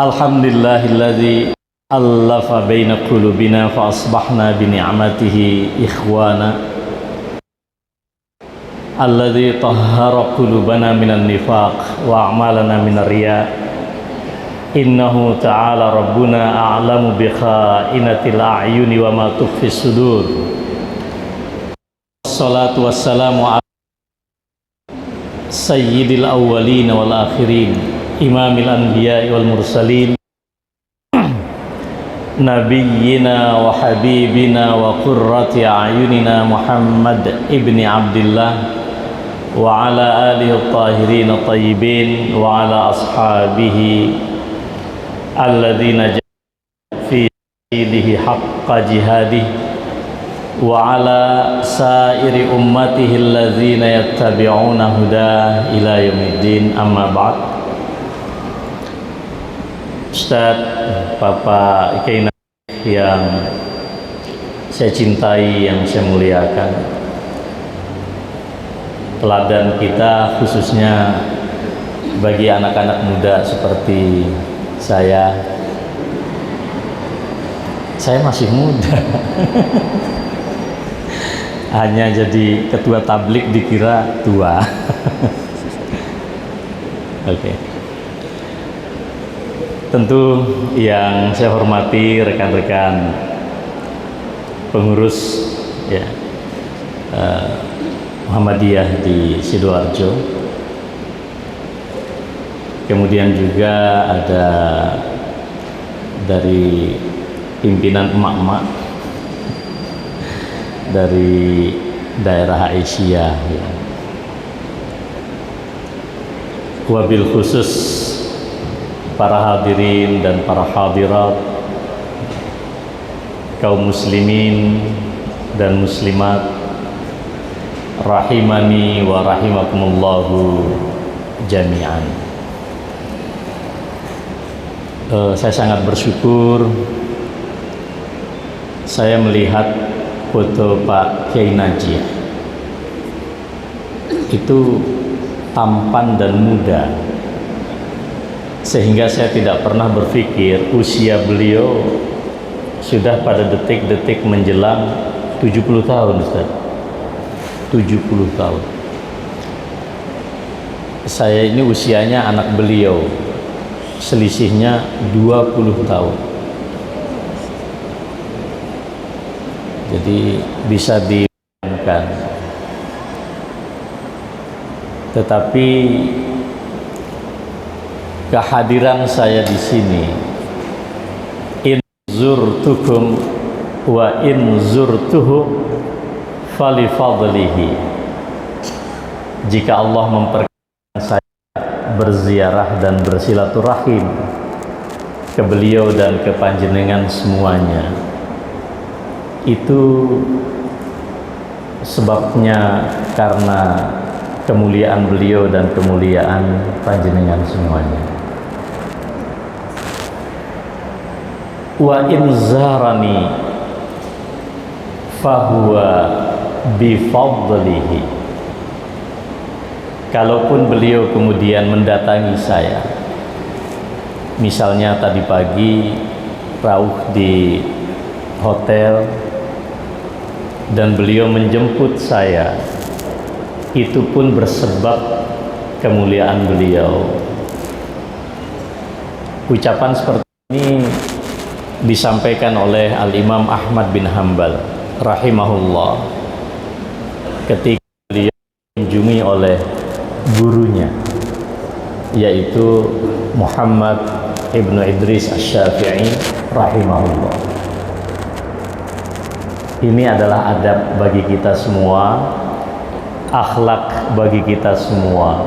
Alhamdulillahilladzi allafa baina qulubina fa asbahna bi ni'matihi ikhwana alladzi tahhara qulubana minan nifaq wa a'malana minar riya innahu ta'ala rabbuna a'lamu bi kha'inatil a'yuni wa ma tukhfis sudur. Wassalatu wassalamu ala sayyidil awwalin wal akhirin imamil anbiya'i wal mursalin nabiyyina wa habibina wa qurrati a'yunina Muhammad ibni Abdillah wa ala alihi at-tahirin at-tayyibin wa ala ashabihi alladzina jahadu fi sabilihi haqqa jihadihi wa ala sairi ummatihi alladzina yattabi'una hudah ila yaumiddin, amma ba'd. Ustaz, Bapak Kiai yang saya cintai, yang saya muliakan, teladan kita khususnya bagi anak-anak muda seperti saya masih muda. Hanya jadi ketua tablik dikira tua. Oke. Tentu yang saya hormati rekan-rekan pengurus ya, Muhammadiyah di Sidoarjo. Kemudian juga ada dari pimpinan emak-emak dari daerah Aisyah ya. Wabil khusus para hadirin dan para hadirat, kaum muslimin dan muslimat rahimani wa rahimakumullahu jami'an. Saya sangat bersyukur saya melihat foto Pak Kiai Najih. Itu tampan dan muda, sehingga saya tidak pernah berpikir usia beliau sudah pada detik-detik menjelang 70 tahun, Ustaz. 70 tahun. Saya ini usianya anak beliau, selisihnya 20 tahun. Jadi bisa dibayangkan. Tetapi kehadiran saya di sini, in zurtukum wa in zurtuhu fali fadlihi. Jika Allah memperkenankan saya berziarah dan bersilaturahim ke beliau dan ke panjenengan semuanya, itu sebabnya karena kemuliaan beliau dan kemuliaan panjenengan semuanya. Wa in zarani fahuwa bifadlihi. Kalaupun beliau kemudian mendatangi saya, misalnya tadi pagi rawuh di hotel dan beliau menjemput saya, itu pun bersebab kemuliaan beliau. Ucapan seperti ini disampaikan oleh Al-Imam Ahmad bin Hanbal rahimahullah ketika beliau dikunjungi oleh gurunya, yaitu Muhammad ibnu Idris Asy-Syafi'i rahimahullah. Ini adalah adab bagi kita semua, akhlak bagi kita semua.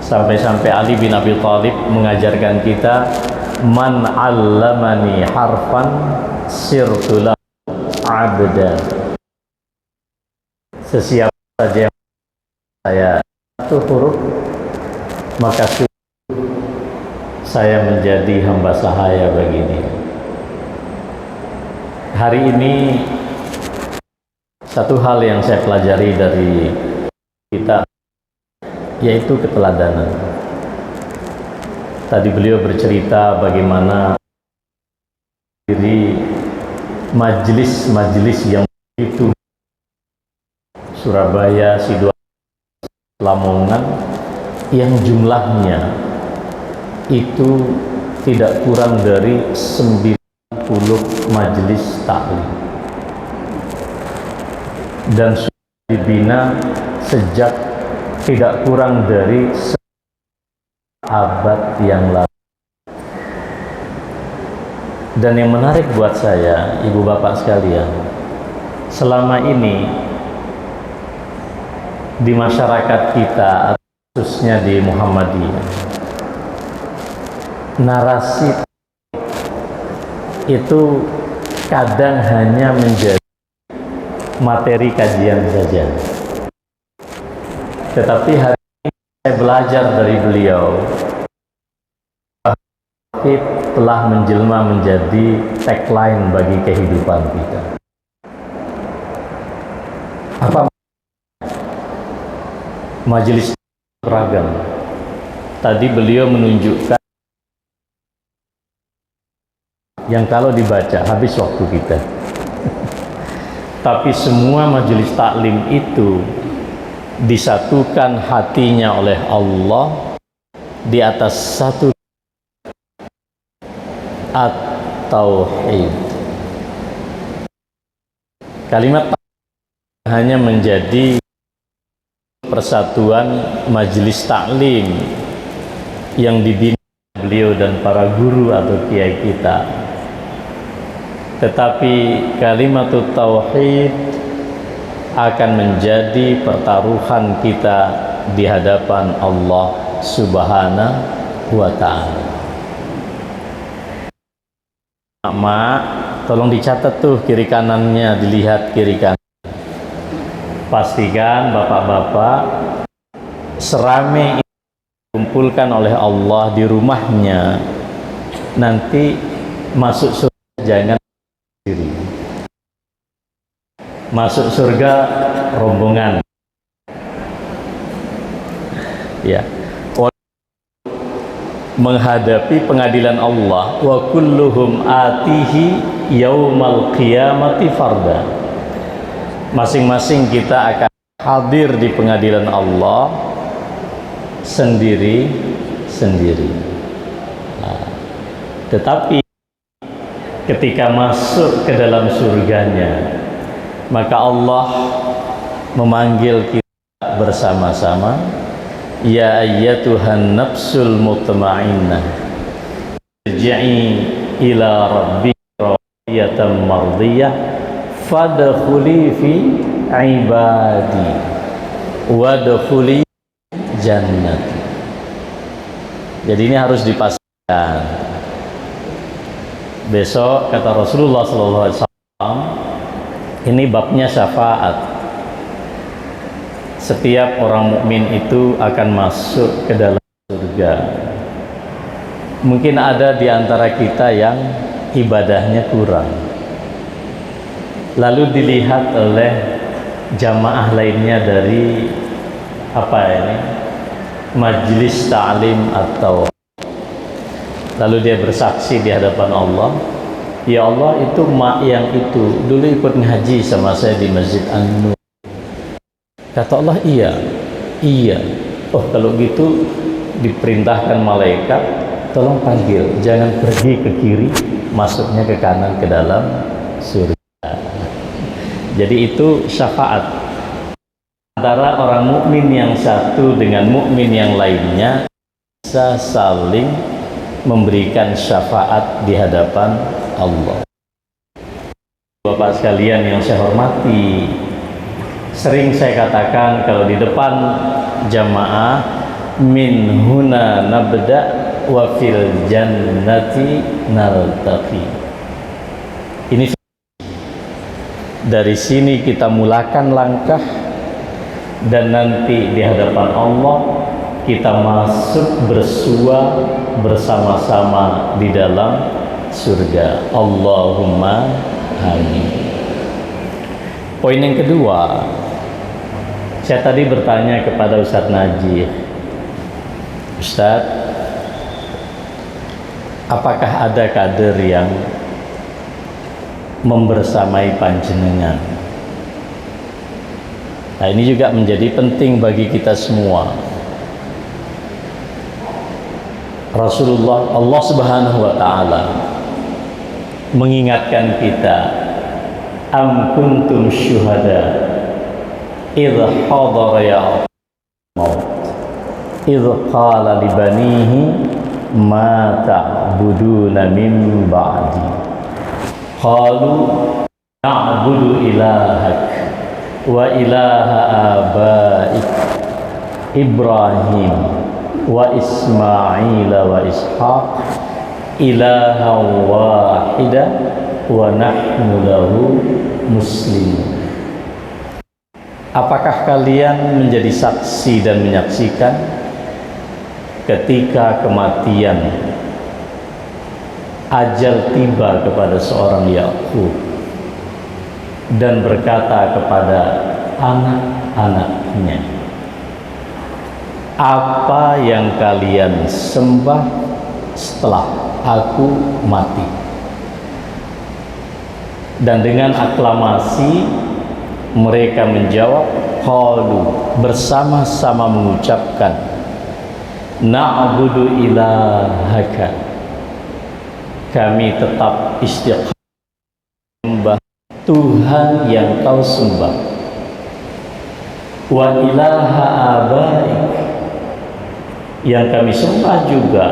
Sampai-sampai Ali bin Abi Thalib mengajarkan kita, man 'allamani harfan sirtu lahu 'abdan. Sesiapa saja yang saya satu huruf, maka saya menjadi hamba sahaya bagi dia. Hari ini satu hal yang saya pelajari dari kita, yaitu keteladanan. Tadi beliau bercerita bagaimana diri majelis-majelis yang itu Surabaya, Sidoarjo, Lamongan yang jumlahnya itu tidak kurang dari 90 majelis taklim dan sudah dibina sejak tidak kurang dari abad yang lalu. Dan yang menarik buat saya, ibu bapak sekalian, selama ini di masyarakat kita, khususnya di Muhammadiyah, narasi itu kadang hanya menjadi materi kajian saja. Tetapi hari ini saya belajar dari beliau, tauhid telah menjelma menjadi tagline bagi kehidupan kita. Apa majelis beragam? Tadi beliau menunjukkan yang kalau dibaca habis waktu kita. Tapi semua majelis taklim itu disatukan hatinya oleh Allah di atas satu at-tauhid. Kalimat hanya menjadi persatuan majelis taklim yang dibina beliau dan para guru atau kiai kita, tetapi kalimat tauhid akan menjadi pertaruhan kita di hadapan Allah Subhanahu wa ta'ala. Mak, tolong dicatat tuh kiri kanannya, dilihat kiri kanan. Pastikan bapak-bapak serame ini dikumpulkan oleh Allah di rumahnya, nanti masuk surga jangan sendiri. Masuk surga rombongan, ya, menghadapi pengadilan Allah. Wa kulluhum atihi yaumal qiyamati farda. Masing-masing kita akan hadir di pengadilan Allah sendiri-sendiri. Nah, tetapi ketika masuk ke dalam surganya, maka Allah memanggil kita bersama-sama, ya ayyatuhan nafsul mutmainnah irji'i ila rabbika radiyatan mardiyah fadkhuli fi ibadi wadkhuli jannati. Jadi ini harus dipastikan. Besok kata Rasulullah SAW, ini babnya syafaat. Setiap orang mukmin itu akan masuk ke dalam surga. Mungkin ada di antara kita yang ibadahnya kurang, lalu dilihat oleh jamaah lainnya dari majelis ta'lim atau, lalu dia bersaksi di hadapan Allah, ya Allah, itu mak yang itu dulu ikut ngaji sama saya di Masjid An-Nur. Kata Allah, iya. Oh, kalau gitu diperintahkan malaikat, tolong panggil, jangan pergi ke kiri, masuknya ke kanan ke dalam surga. Jadi itu syafaat antara orang mukmin yang satu dengan mukmin yang lainnya, bisa saling memberikan syafaat di hadapan Allah. Bapak sekalian yang saya hormati, sering saya katakan kalau di depan jamaah, min huna nabda wa fil jannati naltaqi. Ini dari sini kita mulakan langkah, dan nanti di hadapan Allah kita masuk bersua bersama-sama di dalam surga. Allahumma amin. Poin yang kedua, saya tadi bertanya kepada Ustadz Najih, Ustadz, apakah ada kader yang membersamai panjenengan? Nah, ini juga menjadi penting bagi kita semua. Rasulullah, Allah Subhanahu wa taala mengingatkan kita, am kuntum syuhada idh hadara ya'qub maut idh qala li banihi ma ta'buduna min ba'di qalu na'budu ilahak wa ilaha abaik Ibrahim wa Ismail wa Ishaq ilaha wahida wa nahnu lahu muslimun. Apakah kalian menjadi saksi dan menyaksikan ketika kematian ajal tiba kepada seorang Yakub dan berkata kepada anak-anaknya, apa yang kalian sembah setelah aku mati? Dan dengan aklamasi mereka menjawab, qalu, bersama-sama mengucapkan, na'budu ilahaka, kami tetap istiqamah Tuhan yang kau sembah, wa ilaha abaik, yang kami sembah juga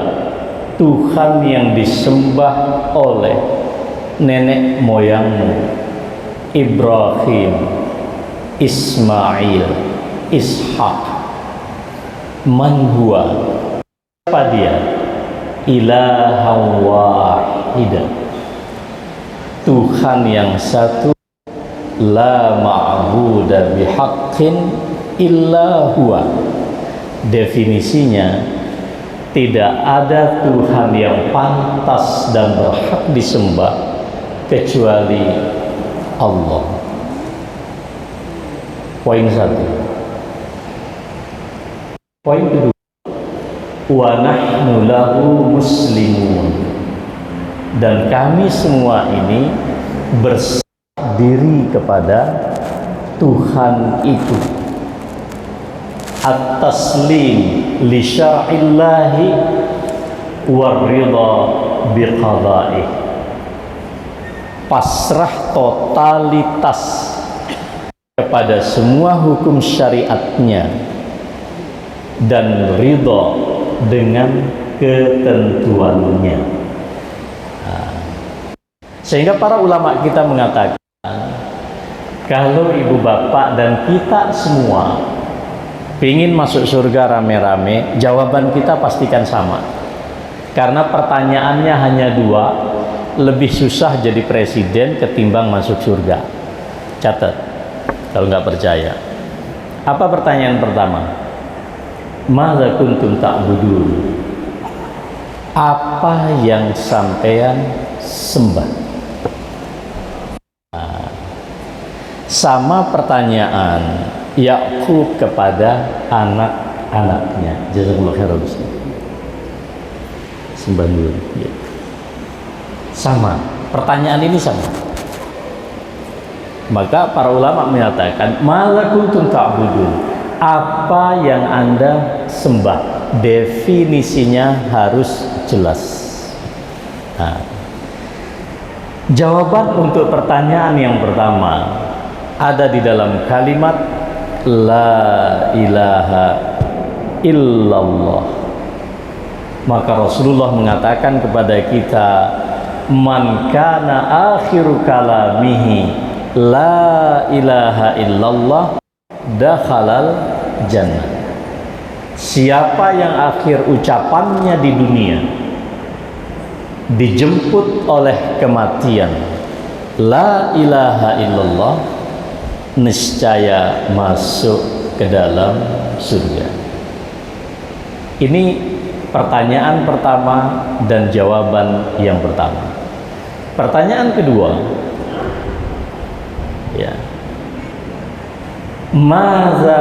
Tuhan yang disembah oleh nenek moyangmu Ibrahim, Ismail, Ishak. Man huwa, siapa dia? Ilaha wahidah, Tuhan yang satu, la ma'buda bihaqqin illa huwa. Definisinya, tidak ada Tuhan yang pantas dan berhak disembah kecuali Allah. Poin satu. Poin kedua, wa nahnu lahu muslimun, dan kami semua ini berserah diri kepada Tuhan itu. At-taslim li syar'illahi war-ridha biqada'ih, pasrah totalitas kepada semua hukum syariatnya dan ridha dengan ketentuannya. Sehingga para ulama kita mengatakan, kalau ibu bapak dan kita semua ingin masuk surga rame-rame, jawaban kita pastikan sama. Karena pertanyaannya hanya dua, lebih susah jadi presiden ketimbang masuk surga. Catat kalau nggak percaya. Apa pertanyaan pertama? Madza kuntum ta'budun? Apa yang sampean sembah? Sama pertanyaan Yakub kepada anak-anaknya. Jazakumullah khairan. Sembah dulu. Ya. Sama, pertanyaan ini sama. Maka para ulama menyatakan, madza kuntum ta'budun? Apa yang Anda sembah? Definisinya harus jelas. Nah, jawaban untuk pertanyaan yang pertama ada di dalam kalimat la ilaha illallah. Maka Rasulullah mengatakan kepada kita, man kana akhiru kalamihi la ilaha illallah dakhalal jannah. Siapa yang akhir ucapannya di dunia dijemput oleh kematian, la ilaha illallah, niscaya masuk ke dalam surga. Ini pertanyaan pertama dan jawaban yang pertama. Pertanyaan kedua, ya, maza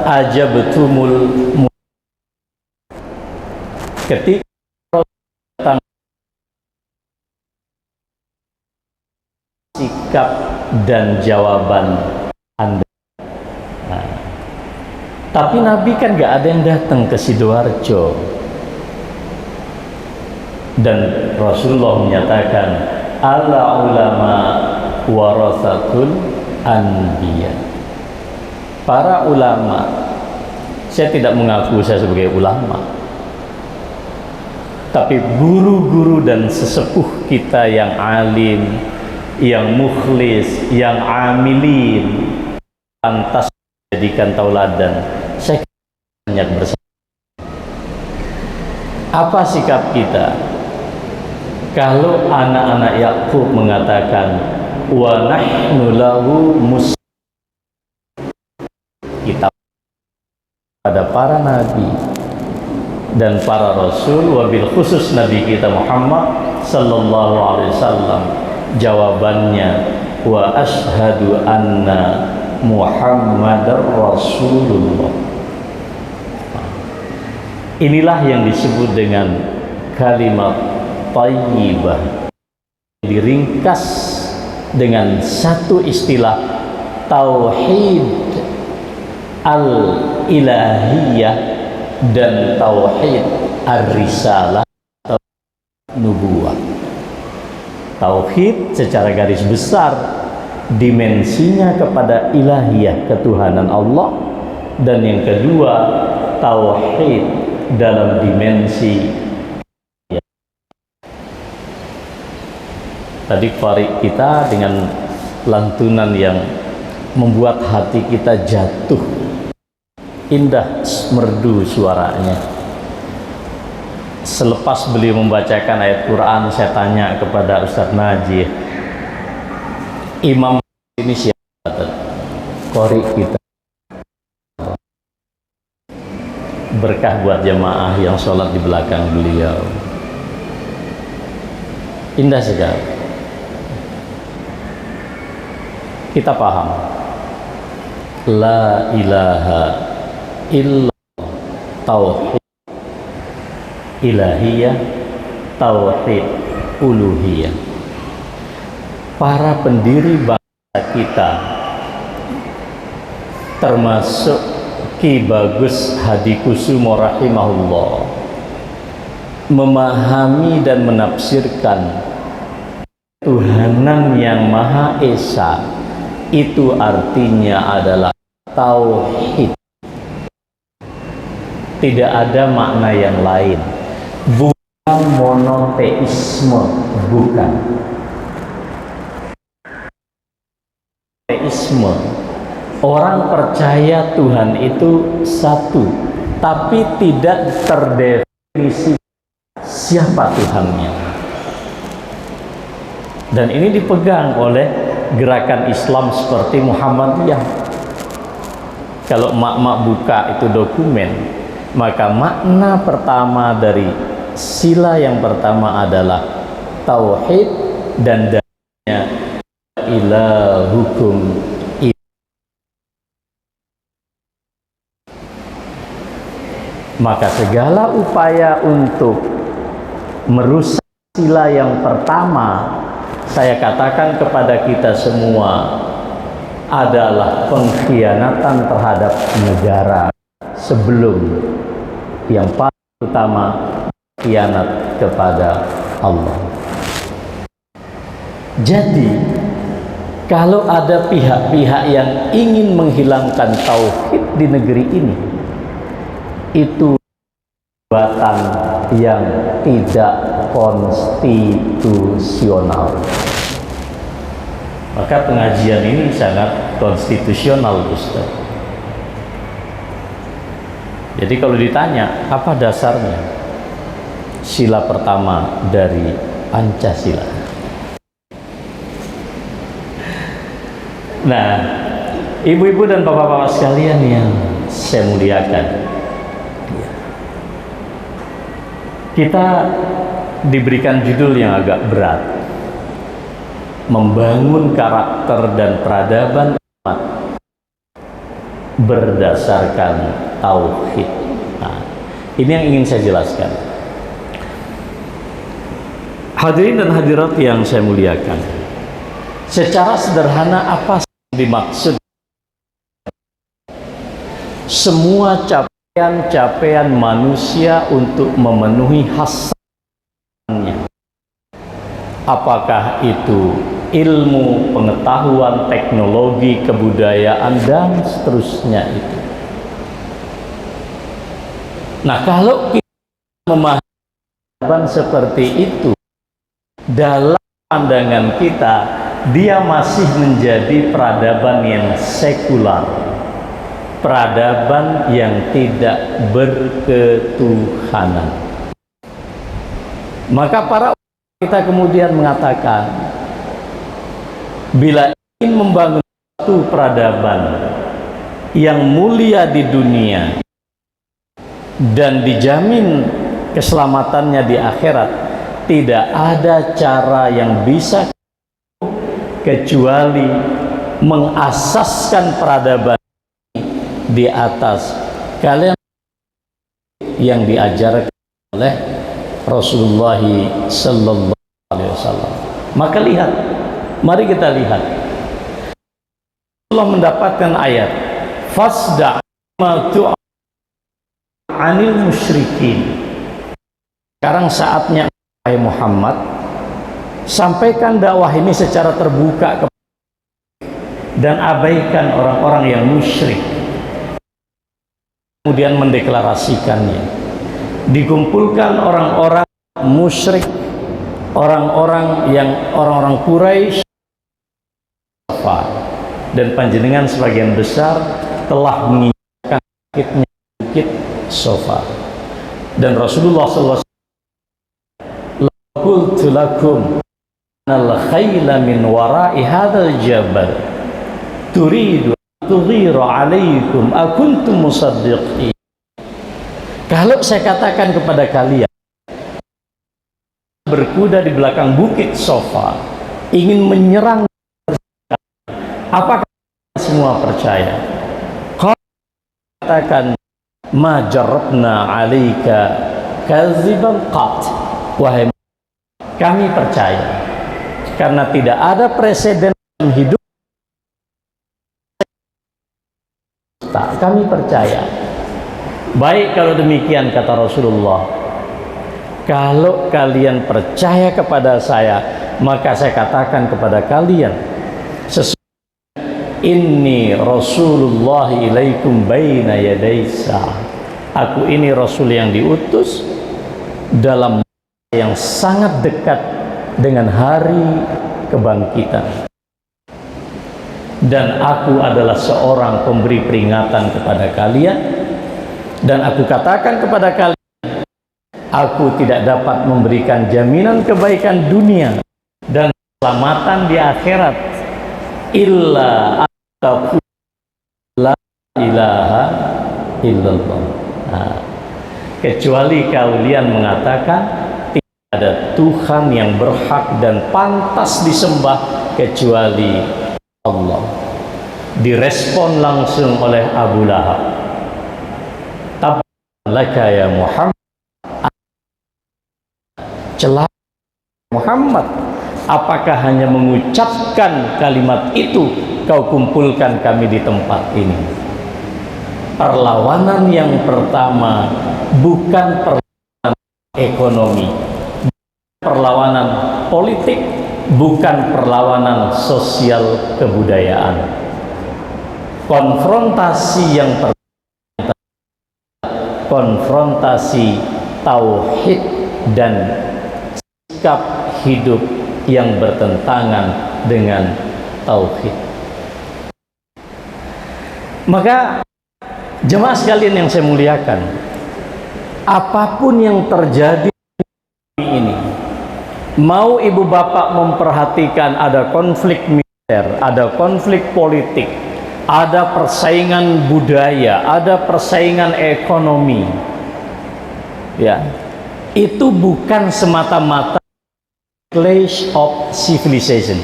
ajabtumul, ketika datang sikap dan jawaban Anda. Nah, tapi Nabi kan gak ada yang datang ke Sidoarjo, dan Rasulullah menyatakan ala ulama warasatul anbiya. Para ulama, saya tidak mengaku saya sebagai ulama, tapi guru-guru dan sesepuh kita yang alim, yang mukhlis, yang amilin, pantas menjadikan tauladan. Saya banyak bersama. Apa sikap kita kalau anak-anak Yakub mengatakan wa nahnu lahu muslimun? Kita pada para nabi dan para rasul, wabil khusus Nabi kita Muhammad sallallahu alaihi wasallam, jawabannya wa ashhadu anna Muhammadar Rasulullah. Inilah yang disebut dengan kalimat thayyibah, diringkas dengan satu istilah tauhid al-ilahiyah dan tauhid ar-risalah atau nubuwah. Tauhid secara garis besar dimensinya kepada ilahiyah, ketuhanan Allah, dan yang kedua tauhid dalam dimensi ya. Tadi Farid kita dengan lantunan yang membuat hati kita jatuh, indah merdu suaranya. Selepas beliau membacakan ayat Quran, saya tanya kepada Ustadz Najih, imam ini siapa? Qori kita. Berkah buat jamaah yang sholat di belakang beliau. Indah sekali. Kita paham la ilaha illallah, tauhid ilahiyah, tauhid uluhiyah. Para pendiri bangsa kita termasuk Ki Bagus Hadikusumo rahimahullah memahami dan menafsirkan Tuhanan yang Maha Esa itu artinya adalah tauhid. Tidak ada makna yang lain, bukan monoteisme, bukan teisme. Orang percaya Tuhan itu satu, tapi tidak terdefinisi siapa Tuhannya. Dan ini dipegang oleh gerakan Islam seperti Muhammadiyah. Kalau mak-mak buka itu dokumen, maka makna pertama dari sila yang pertama adalah tauhid dan dalilnya ilahukum. Maka segala upaya untuk merusak sila yang pertama, saya katakan kepada kita semua, adalah pengkhianatan terhadap negara sebelum yang paling utama khianat kepada Allah. Jadi kalau ada pihak-pihak yang ingin menghilangkan tauhid di negeri ini, itu perbuatan yang tidak konstitusional. Maka pengajian ini sangat konstitusional, Ustaz. Jadi kalau ditanya apa dasarnya, sila pertama dari Pancasila. Nah, ibu-ibu dan bapak-bapak sekalian yang saya muliakan, kita diberikan judul yang agak berat, membangun karakter dan peradaban umat berdasarkan tauhid. Nah, ini yang ingin saya jelaskan. Hadirin dan hadirat yang saya muliakan, Secara sederhana apa yang dimaksud? Semua capaian manusia untuk memenuhi hasratnya. Apakah itu ilmu, pengetahuan, teknologi, kebudayaan, dan seterusnya itu. Nah, kalau kita memahami seperti itu, dalam pandangan kita, dia masih menjadi peradaban yang sekular, peradaban yang tidak berketuhanan. Maka para kita kemudian mengatakan, bila ingin membangun suatu peradaban yang mulia di dunia dan dijamin keselamatannya di akhirat, tidak ada cara yang bisa kecuali mengasaskan peradaban di atas kalian yang diajarkan oleh Rasulullah sallallahu alaihi wasallam. Maka lihat, mari kita lihat. Allah mendapatkan ayat, fasda' ma tu'a 'anil musyrikin. Sekarang saatnya wahai Muhammad, sampaikan dakwah ini secara terbuka dan abaikan orang-orang yang musyrik. Kemudian mendeklarasikannya. Dikumpulkan orang-orang musyrik, orang-orang Quraisy, dan panjenengan sebagian besar telah menginjakkan bukitnya bukit Sofa. Dan Rasulullah SAW, qultu lakum al khayla min wara'i hadzal jabal turidu tughiru alaikum akuntum musaddiqin. Kalau saya katakan kepada kalian, berkuda di belakang bukit Sofa ingin menyerang, apakah semua percaya? Kalau katakan, ma jarabna alaika kadziban qat, wahai, kami percaya, karena tidak ada presiden dalam hidup, kami percaya. Baik, kalau demikian kata Rasulullah, kalau kalian percaya kepada saya, maka saya katakan kepada kalian, sesungguhnya inni Rasulullah ilaikum baina yadaysa, aku ini Rasul yang diutus dalam yang sangat dekat dengan hari kebangkitan, dan aku adalah seorang pemberi peringatan kepada kalian. Dan aku katakan kepada kalian, aku tidak dapat memberikan jaminan kebaikan dunia dan keselamatan di akhirat illa aku la ilaha illallah. Nah, kecuali kalian mengatakan tidak ada Tuhan yang berhak dan pantas disembah kecuali Allah. Direspon langsung oleh Abu Lahab, laka ya Muhammad, celaka Muhammad, apakah hanya mengucapkan kalimat itu kau kumpulkan kami di tempat ini? Perlawanan yang pertama bukan perlawanan ekonomi, perlawanan politik, bukan perlawanan sosial kebudayaan. Konfrontasi yang pertama, konfrontasi tauhid dan sikap hidup yang bertentangan dengan tauhid. Maka jemaah sekalian yang saya muliakan, apapun yang terjadi ini, mau ibu bapak memperhatikan ada konflik militer, ada konflik politik, ada persaingan budaya, ada persaingan ekonomi, ya, itu bukan semata-mata clash of civilization,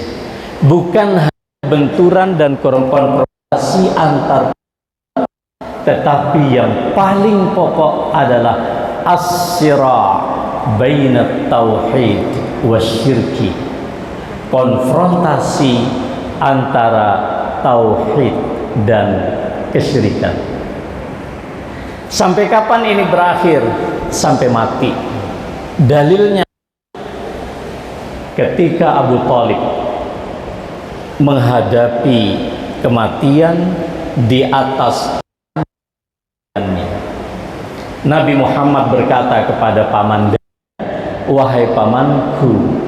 bukan hanya benturan dan konfrontasi antar, tetapi yang paling pokok adalah as-sira' bainat tauhid wasyirki, konfrontasi antara tauhid dan kesyirikan. Sampai kapan ini berakhir? Sampai mati. Dalilnya ketika Abu Thalib menghadapi kematian di atas Nabi Muhammad berkata kepada paman, wahai pamanku,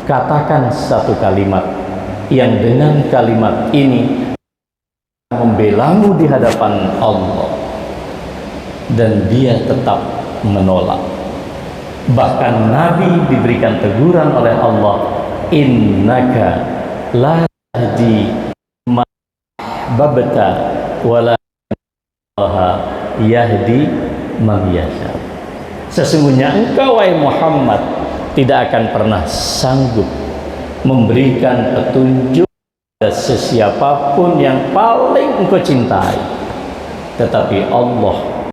katakan satu kalimat yang dengan kalimat ini membelamu di hadapan Allah. Dan dia tetap menolak. Bahkan Nabi diberikan teguran oleh Allah, innaka la tahdi man ahbabta walakinnallaha yahdi man yasha. Sesungguhnya engkau wahai Muhammad tidak akan pernah sanggup memberikan petunjuk pada sesiapapun yang paling engkau cintai, tetapi Allah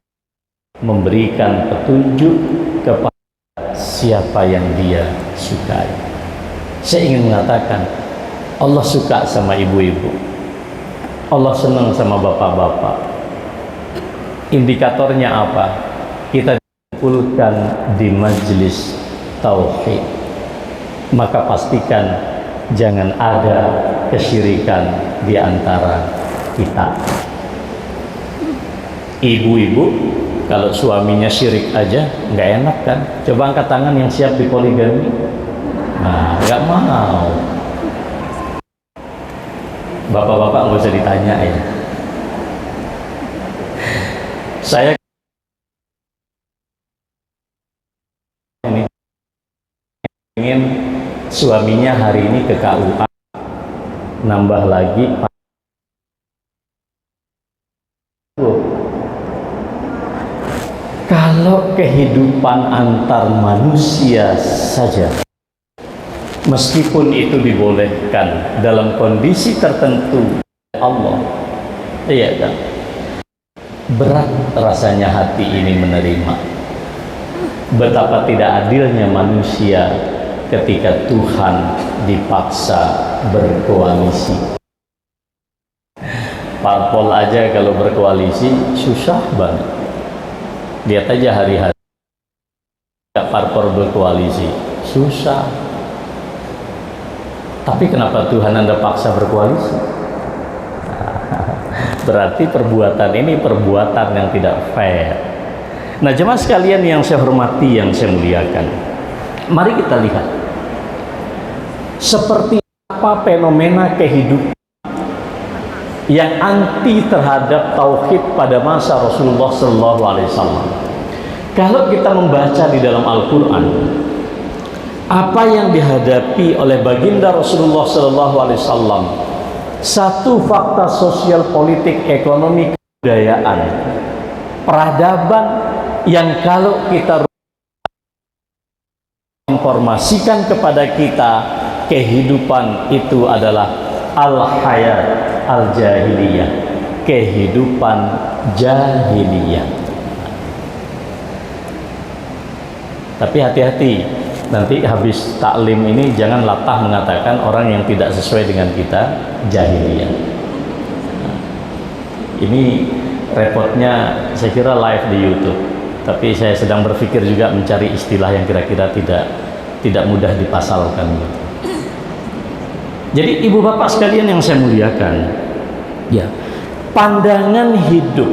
memberikan petunjuk kepada siapa yang dia sukai. Saya ingin mengatakan, Allah suka sama ibu-ibu, Allah senang sama bapak-bapak. Indikatornya apa? Kita dikumpulkan di majelis tauhid, maka pastikan jangan ada kesyirikan di antara kita. Ibu-ibu kalau suaminya syirik aja nggak enak kan? Coba angkat tangan yang siap dipoligami. Nah, nggak mau. Bapak-bapak nggak usah ditanya ya. Saya ingin suaminya hari ini ke KUA, nambah lagi kalau kehidupan antar manusia saja, meskipun itu dibolehkan dalam kondisi tertentu Allah, iya kan, berat rasanya hati ini menerima. Betapa tidak adilnya manusia ketika Tuhan dipaksa berkoalisi. Parpol aja kalau berkoalisi susah banget. Lihat aja hari-hari parpol berkoalisi susah. Tapi kenapa Tuhan Anda paksa berkoalisi? Berarti perbuatan ini perbuatan yang tidak fair. Nah, jemaah sekalian yang saya hormati, yang saya muliakan, mari kita lihat seperti apa fenomena kehidupan yang anti terhadap tauhid pada masa Rasulullah SAW. Kalau kita membaca di dalam Al-Quran, apa yang dihadapi oleh baginda Rasulullah SAW, satu fakta sosial, politik, ekonomi, kebudayaan, peradaban yang kalau kita informasikan kepada kita, kehidupan itu adalah al-hayat al-jahiliyah, kehidupan jahiliyah. Tapi hati-hati, nanti habis taklim ini jangan latah mengatakan orang yang tidak sesuai dengan kita jahiliyah. Ini repotnya, saya kira live di YouTube, tapi saya sedang berpikir juga mencari istilah yang kira-kira tidak mudah dipasalkan. Jadi ibu bapak sekalian yang saya muliakan, ya, pandangan hidup,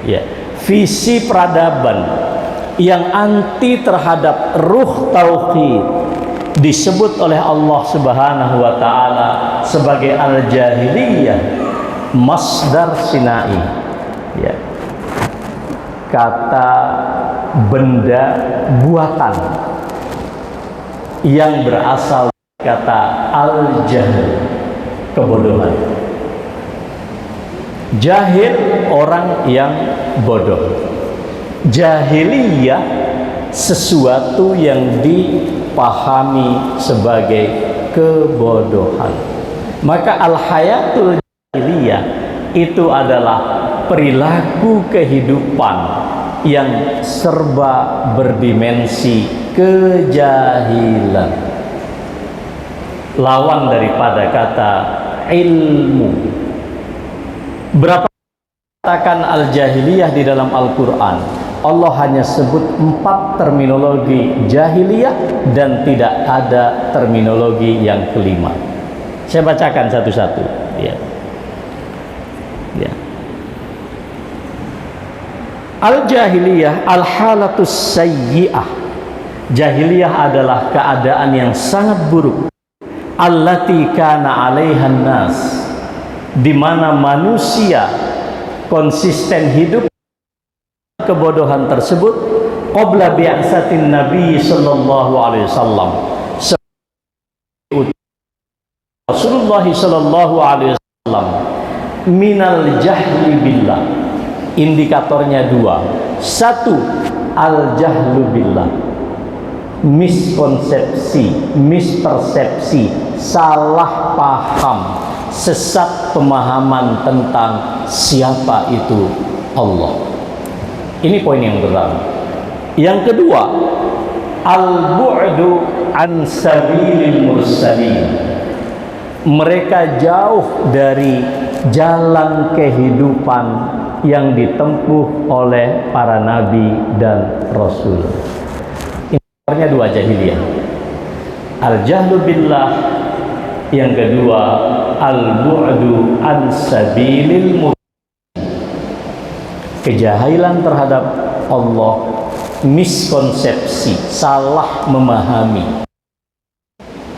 ya, visi peradaban yang anti terhadap ruh tauhid disebut oleh Allah Subhanahu wa taala sebagai al-jahiliyah, masdar sinai, ya, kata benda buatan yang berasal kata al-jahl, kebodohan. Jahil orang yang bodoh. Jahiliyah sesuatu yang dipahami sebagai kebodohan. Maka al-hayatul jahiliyah itu adalah perilaku kehidupan yang serba berdimensi kejahilan. lawan daripada kata ilmu. Berapa katakan al-jahiliyah di dalam Al-Quran? Allah hanya sebut 4 terminologi jahiliyah dan tidak ada terminologi yang kelima. Saya bacakan satu-satu. Ya. Ya. Al-jahiliyah al-halatus sayyi'ah. Jahiliyah adalah keadaan yang sangat buruk. Allati kana 'alaihan nas, di mana manusia konsisten hidup kebodohan tersebut qabla bi'atsatin nabi sallallahu alaihi wasallam. Rasulullah sallallahu alaihi wasallam minal jahli billah. Indikatornya 2. 1, al jahlu billah, miskonsepsi, mispersepsi, salah paham, sesat pemahaman tentang siapa itu Allah. Ini poin yang pertama. Yang kedua, al-bu'du an sabilil mursalin. Mereka jauh dari jalan kehidupan yang ditempuh oleh para nabi dan rasul. Ini 2 jahiliyah. Al-jahlu billah, yang kedua al-bu'du an sabilil mursalin. Kejahilan terhadap Allah, miskonsepsi, salah memahami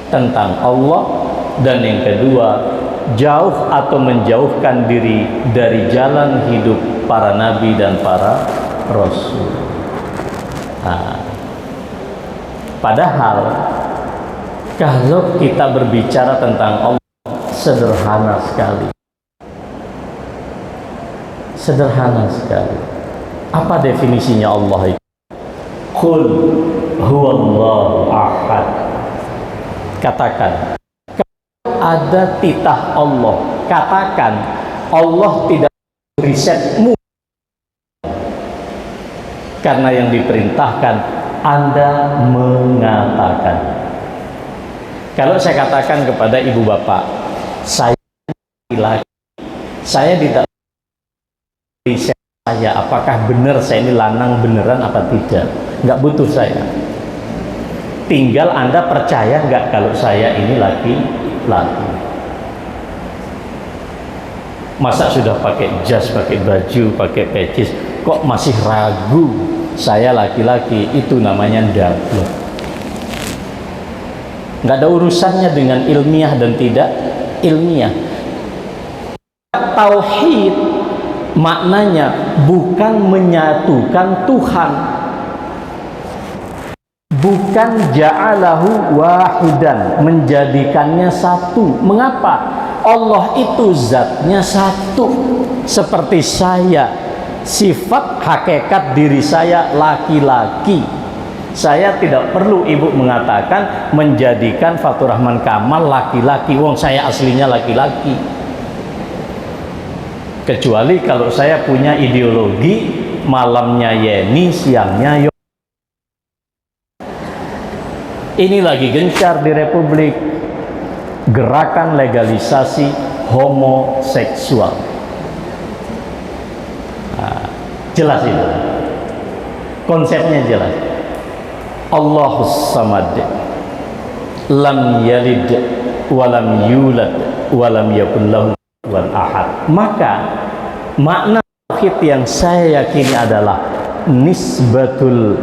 tentang Allah, dan yang kedua jauh atau menjauhkan diri dari jalan hidup para nabi dan para rasul. Padahal kalau kita berbicara tentang Allah, sederhana sekali. Sederhana sekali. Apa definisinya Allah itu? Qul huwallahu ahad. Katakan, ada titah Allah. Katakan, Allah tidak risetmu. Karena yang diperintahkan Anda mengatakan. Kalau saya katakan kepada ibu bapak, saya laki-laki, saya tidak riset saya, apakah benar saya ini lanang beneran apa tidak? Nggak butuh saya. Tinggal Anda percaya nggak kalau saya ini laki-laki. Masa sudah pakai jas, pakai baju, pakai pecis, kok masih ragu saya laki-laki? Itu namanya dablek. Nggak ada urusannya dengan ilmiah dan tidak ilmiah. Tauhid maknanya bukan menyatukan Tuhan, bukan ja'alahu wahidan, menjadikannya satu. Mengapa? Allah itu zatnya satu. Seperti saya, sifat hakikat diri saya laki-laki. Saya tidak perlu ibu mengatakan menjadikan Fatur Rahman Kamal laki-laki, wong saya aslinya laki-laki. Kecuali kalau saya punya ideologi malamnya Yeni, siangnya Yo. Ini lagi gencar di Republik gerakan legalisasi homoseksual. Jelas itu. Konsepnya jelas. Allahus samad, lam yalid walam yulad walam yakun lahu kufuwan ahad. Maka makna tauhid yang saya yakini adalah nisbatul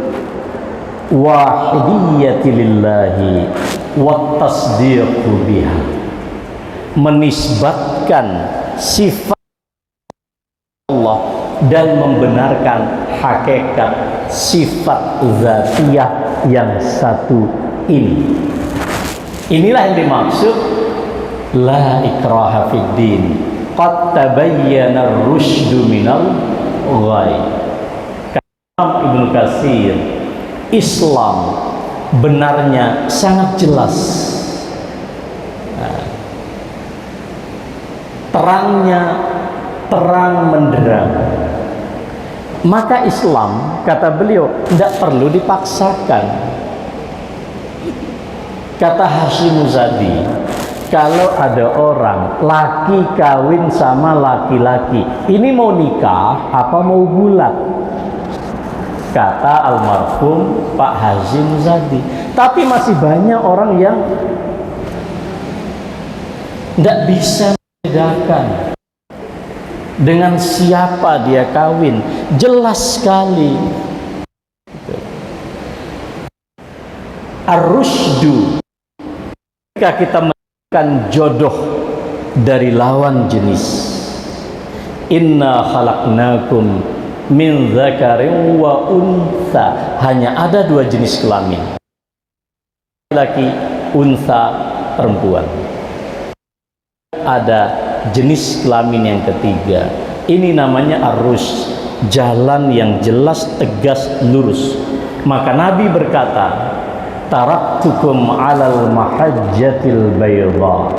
wahidiyyati lillahi wa tasdiqu biha, menisbatkan sifat Allah dan membenarkan hakikat sifat zatiyah yang satu ini. Inilah yang dimaksud la ikraha fid din, qad tabayyana ar-rusydu minal ghayy. Kata Ibnu Katsir, Islam benarnya sangat jelas, terangnya terang menderang. Maka Islam, kata beliau, tidak perlu dipaksakan. Kata Hashim Muzadi, kalau ada orang laki kawin sama laki-laki, ini mau nikah apa mau bulat? Kata almarhum Pak Hazim Zadi. Tapi masih banyak orang yang tidak bisa membedakan dengan siapa dia kawin. Jelas sekali ar-rusydu ketika kita menemukan jodoh dari lawan jenis. Inna khalaqnakum min dzakarin wa untha. Hanya ada dua jenis kelamin, laki, untha, perempuan. Ada jenis kelamin yang ketiga. Ini namanya arus, jalan yang jelas, tegas, lurus. Maka Nabi berkata, taraktukum alal mahajjatil bayda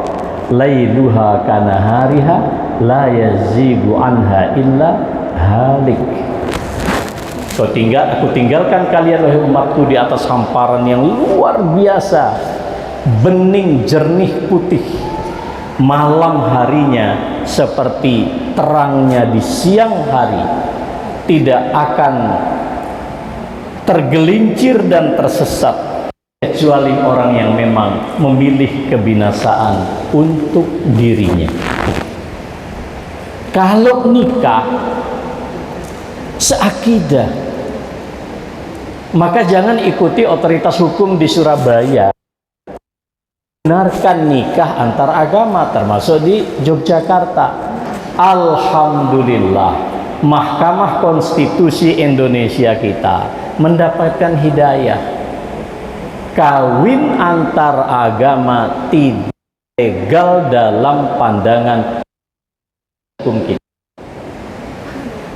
lailuha kanahariha la yazigu anha illa halik. Aku tinggalkan kalian wahai umatku di atas hamparan yang luar biasa, bening, jernih, putih. Malam harinya seperti terangnya di siang hari, tidak akan tergelincir dan tersesat kecuali orang yang memang memilih kebinasaan untuk dirinya. Kalau nikah seakidah, maka jangan ikuti otoritas hukum di Surabaya benarkan nikah antar agama, termasuk di Yogyakarta. Alhamdulillah, Mahkamah Konstitusi Indonesia kita mendapatkan hidayah. Kawin antar agama tidak legal dalam pandangan hukum kita.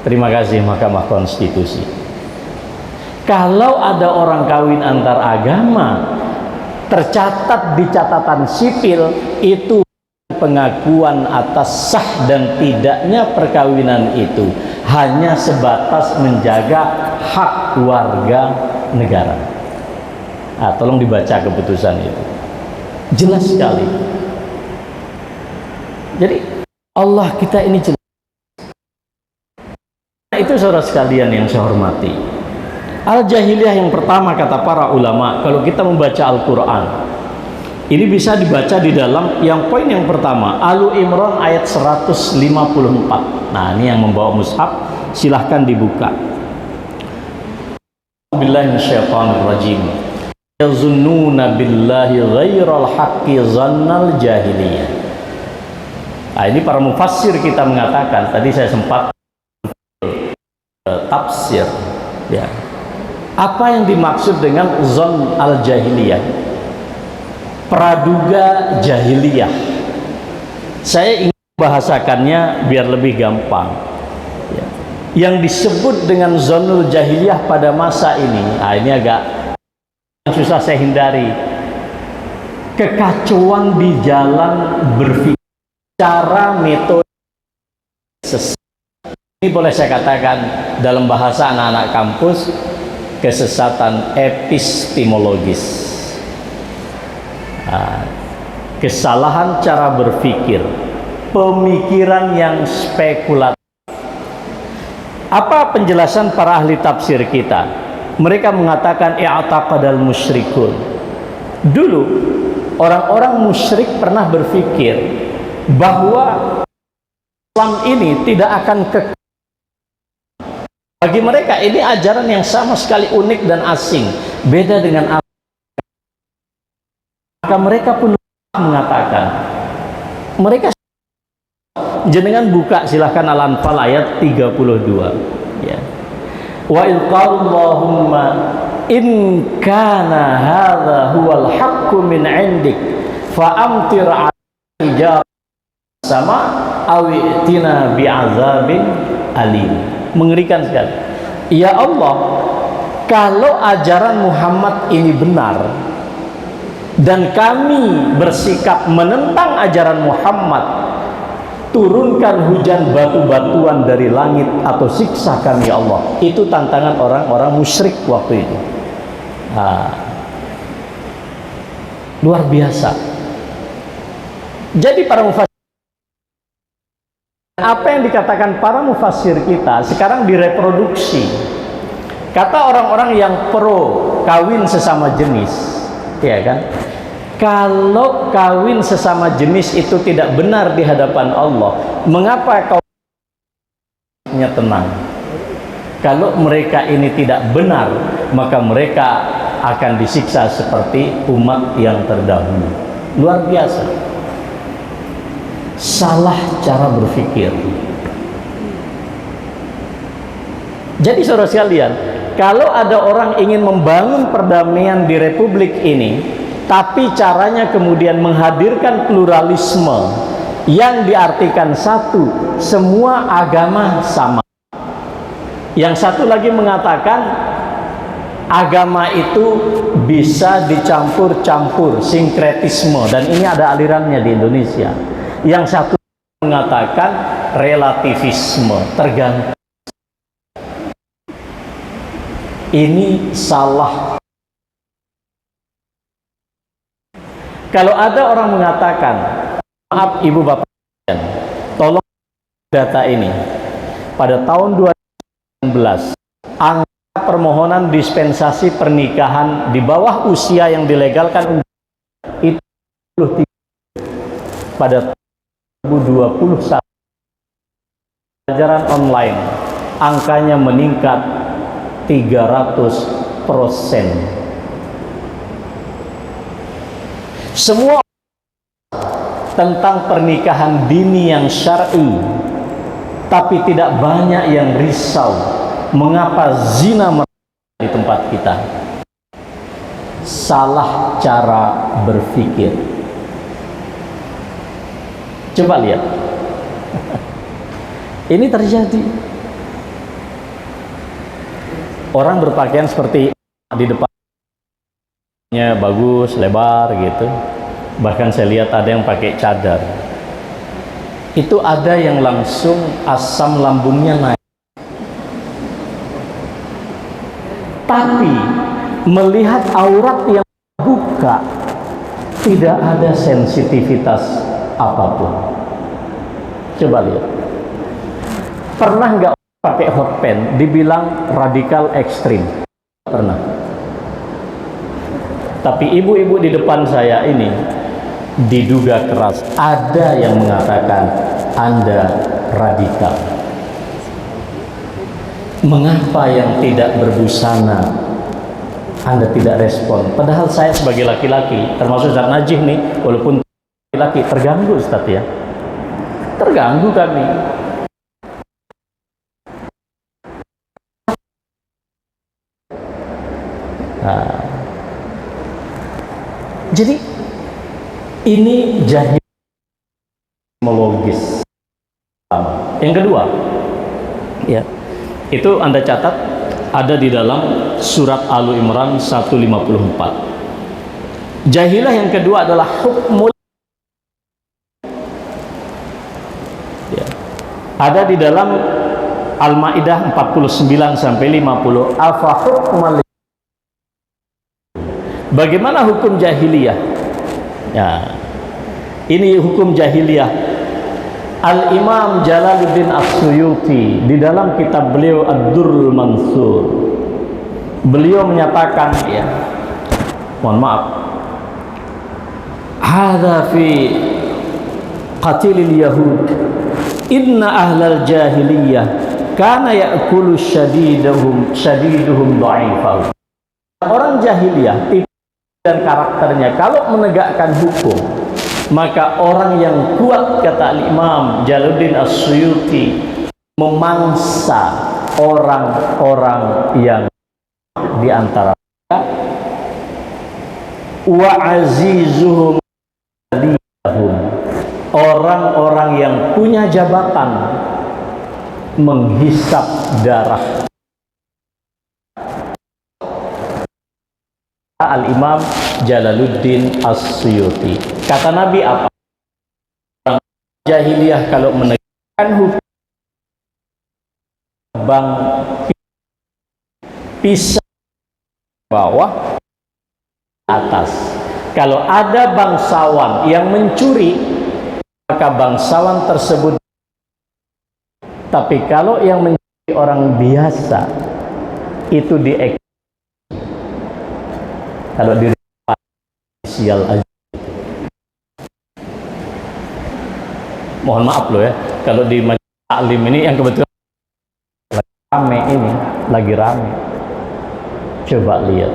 Terima kasih Mahkamah Konstitusi. Kalau ada orang kawin antar agama tercatat di catatan sipil, itu pengakuan atas sah dan tidaknya perkawinan itu hanya sebatas menjaga hak warga negara. Tolong dibaca keputusan itu, jelas sekali. Jadi Allah kita ini jelas. Itu saudara sekalian yang saya hormati, al-jahiliyah yang pertama kata para ulama, kalau kita membaca Al-Quran ini bisa dibaca di dalam yang poin yang pertama, Alu Imran ayat 154. Nah, ini yang membawa mushaf silahkan dibuka. Bismillahirrahmanirrahim. Yazunnuna billahi ghairal haqqi zannal jahiliyah. Nah, ini para mufassir kita mengatakan, tadi saya sempat tafsir ya. Apa yang dimaksud dengan zon al-jahiliyah? Praduga jahiliyah. Saya ingin membahasakannya biar lebih gampang ya. Yang disebut dengan zonul jahiliyah pada masa ini, ini agak susah saya hindari. Kekacauan di jalan berpikir, cara metode sesat. Ini boleh saya katakan dalam bahasa anak-anak kampus, kesesatan epistemologis. Kesalahan cara berpikir, pemikiran yang spekulatif. Apa penjelasan para ahli tafsir kita? Mereka mengatakan i'taqadal musyrikun. Dulu orang-orang musyrik pernah berpikir bahwa Islam ini tidak akan kekal. Bagi mereka ini ajaran yang sama sekali unik dan asing, beda dengan apa. Maka mereka pun mengatakan, mereka jenengan buka silahkan Al-Anfal ayat 32 ya. Wa in qala Allahumma in kana hadza huwal haqqu min 'indik fa amtir 'alaina sama awitina bi'adzabin alim. Mengerikan sekali. Ya Allah, kalau ajaran Muhammad ini benar dan kami bersikap menentang ajaran Muhammad, turunkan hujan batu-batuan dari langit atau siksa kami ya Allah. Itu tantangan orang-orang musyrik waktu itu. Luar biasa. Jadi para mufassir, apa yang dikatakan para mufassir kita sekarang direproduksi. Kata orang-orang yang pro kawin sesama jenis, ya kan? Kalau kawin sesama jenis itu tidak benar di hadapan Allah, mengapa kaumnya tenang? Kalau mereka ini tidak benar, maka mereka akan disiksa seperti umat yang terdahulu. Luar biasa. Salah cara berpikir. Jadi saudara sekalian, kalau ada orang ingin membangun perdamaian di republik ini, tapi caranya kemudian menghadirkan pluralisme yang diartikan satu, semua agama sama. Yang satu lagi mengatakan agama itu bisa dicampur-campur, sinkretisme, dan ini ada alirannya di Indonesia. Yang satu mengatakan relativisme, tergantung. Ini salah. Kalau ada orang mengatakan, maaf ibu bapak, tolong data ini. Pada tahun 2019, angka permohonan dispensasi pernikahan di bawah usia yang dilegalkan itu 23. Pada 2021, pelajaran online angkanya meningkat 300%. Semua tentang pernikahan dini yang syar'i, tapi tidak banyak yang risau mengapa zina di tempat kita. Salah cara berpikir. Coba lihat. Ini terjadi. Orang berpakaian seperti di depannya bagus, lebar gitu. Bahkan saya lihat ada yang pakai cadar. Itu ada yang langsung asam lambungnya naik. Tapi melihat aurat yang buka, tidak ada sensitivitas apapun. Coba lihat. Pernah nggak pakai hot pants dibilang radikal ekstrim? Pernah. Tapi ibu-ibu di depan saya ini diduga keras. Ada yang mengatakan Anda radikal. Mengapa yang tidak berbusana Anda tidak respon? Padahal saya sebagai laki-laki, termasuk Ustaz Najih nih, walaupun laki-laki, terganggu Ustaz ya. Terganggu kami. Nah, jadi ini jahil logis. Yang kedua, ya, itu Anda catat ada di dalam surat Al Imran 154. Jahilah yang kedua adalah hukmul, ya. Ada di dalam Al-Maidah 49 sampai 50. Afa hukmal, bagaimana hukum jahiliyah? Ya, ini hukum jahiliyah. Al-Imam Jalaluddin As-Suyuti di dalam kitab beliau Ad-Durrul Mansur, beliau menyatakan, ya, mohon maaf, hadza fi qatilil yahud inna ahlal jahiliyah kana ya'kulu syadiduhum dha'ifahum. Orang jahiliyah dan karakternya kalau menegakkan hukum, maka orang yang kuat, kata Imam Jalaluddin As-Suyuti, memangsa orang-orang yang di antara mereka, wa azizuhum, orang-orang yang punya jabatan menghisap darah. Al-Imam Jalaluddin As-Suyuti. Kata Nabi apa? Orang jahiliyah kalau menegakkan hukum bang pisah bawah atas. Kalau ada bangsawan yang mencuri, maka bangsawan tersebut. Tapi kalau yang menjadi orang biasa itu kalau di sial aja. Mohon maaf loh ya, kalau di majelis taklim ini yang kebetulan lagi rame. Coba lihat,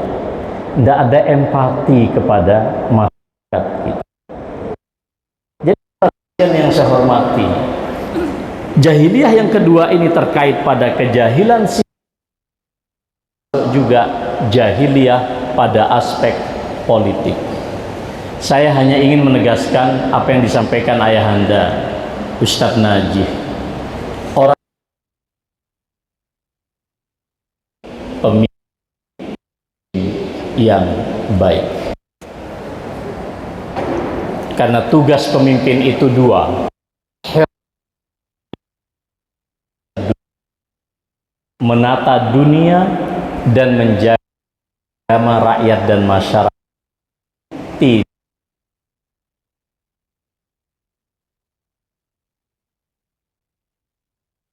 tidak ada empati kepada masyarakat kita. Jadi yang saya hormati, jahiliyah yang kedua ini terkait pada kejahilan, juga jahiliyah pada aspek politik. Saya hanya ingin menegaskan apa yang disampaikan ayahanda Ustadz Najih. Orang pemimpin yang baik, karena tugas pemimpin itu dua: menata dunia dan menjaga agama rakyat dan masyarakat.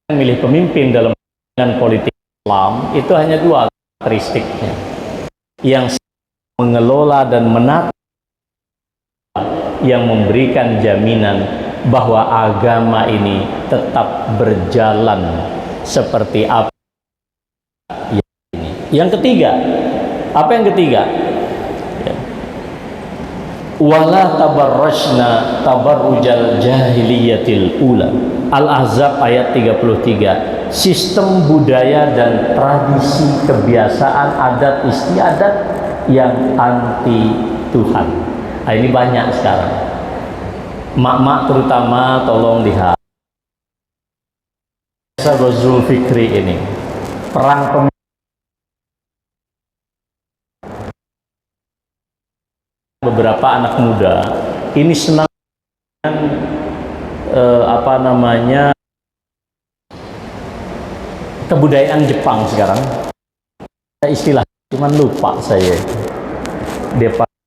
Memilih pemimpin dalam politik Islam itu hanya dua karakteristiknya, yang mengelola dan menata, yang memberikan jaminan bahwa agama ini tetap berjalan seperti apa yang ini. Yang ketiga, apa yang ketiga? Wala tabarrajna tabarrujal jahiliyatil ula. Al-Ahzab ayat 33. Sistem budaya dan tradisi kebiasaan adat istiadat yang anti Tuhan. Nah, ini banyak sekarang. Mak-mak terutama tolong lihat. Ghazul Fikri ini, perang beberapa anak muda ini senang kebudayaan Jepang sekarang. Istilah cuman lupa saya. Dia pakai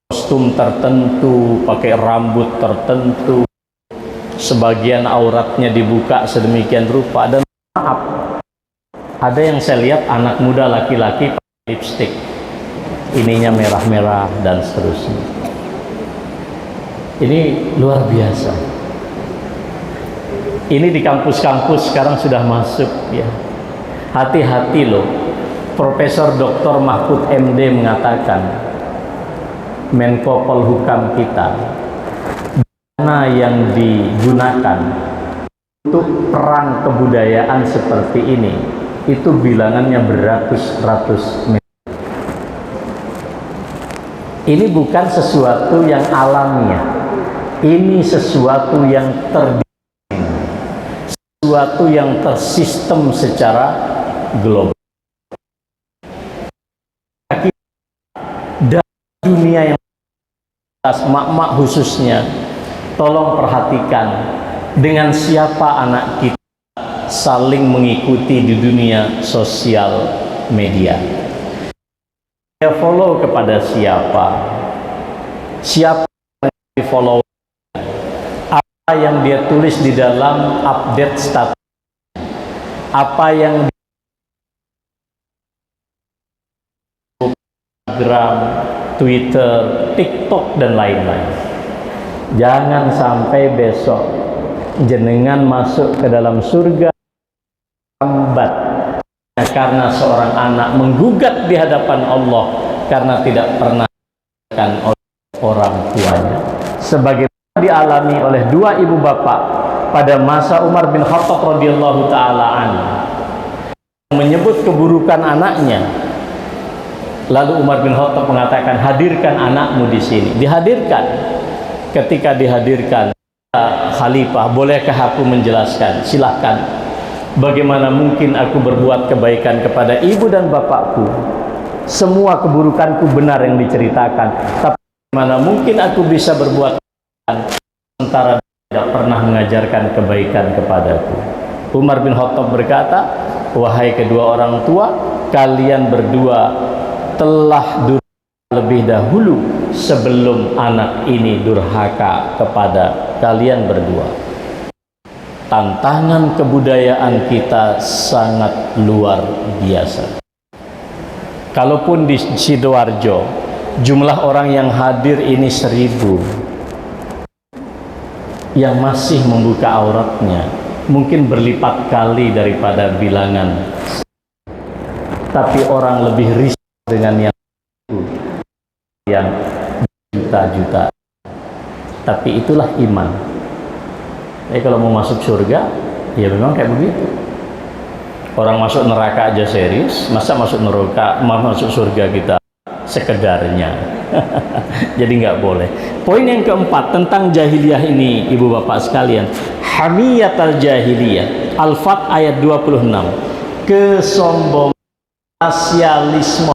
kostum tertentu, pakai rambut tertentu, sebagian auratnya dibuka sedemikian rupa. Dan maaf, ada yang saya lihat anak muda laki-laki pakai lipstik, ininya merah-merah dan seterusnya. Ini luar biasa. Ini di kampus-kampus sekarang sudah masuk ya. Hati-hati loh. Profesor Dr. Mahfud MD mengatakan, Menko Polhukam kita, dana yang digunakan untuk perang kebudayaan seperti ini itu bilangannya beratus-ratus miliar. Ini bukan sesuatu yang alamiah, ini sesuatu yang sesuatu yang tersistem secara global. Dan dunia yang atas, mak-mak khususnya, tolong perhatikan dengan siapa anak kita saling mengikuti di dunia sosial media. Dia follow kepada siapa yang di follow, apa yang dia tulis di dalam update status, apa yang di Instagram, Twitter, TikTok dan lain-lain. Jangan sampai besok jenengan masuk ke dalam surga lambat karena seorang anak menggugat di hadapan Allah karena tidak pernah dilakukan oleh orang tuanya, sebagaimana dialami oleh dua ibu bapak pada masa Umar bin Khattab radhiyallahu taala anhu, menyebut keburukan anaknya. Lalu Umar bin Khattab mengatakan, hadirkan anakmu di sini. Dihadirkan. Ketika dihadirkan, Khalifah, bolehkah aku menjelaskan? Silahkan. Bagaimana mungkin aku berbuat kebaikan kepada ibu dan bapakku? Semua keburukanku benar yang diceritakan. Tapi bagaimana mungkin aku bisa berbuat kebaikan sementara tidak pernah mengajarkan kebaikan kepadaku? Umar bin Khattab berkata, wahai kedua orang tua, kalian berdua telah lebih dahulu sebelum anak ini durhaka kepada kalian berdua. Tantangan kebudayaan kita sangat luar biasa. Kalaupun di Sidoarjo jumlah orang yang hadir ini 1000, yang masih membuka auratnya mungkin berlipat kali daripada bilangan. Tapi orang lebih risau dengan yang juta-juta. Tapi itulah iman. Jadi kalau mau masuk surga, ya memang kayak begitu. Orang masuk neraka aja serius, masa masuk neraka, masuk surga kita sekedarnya. Jadi nggak boleh. Poin yang keempat tentang jahiliyah ini, ibu bapak sekalian, hamiyatal jahiliyah, Al-Fat ayat 26, kesombongan, rasialisme,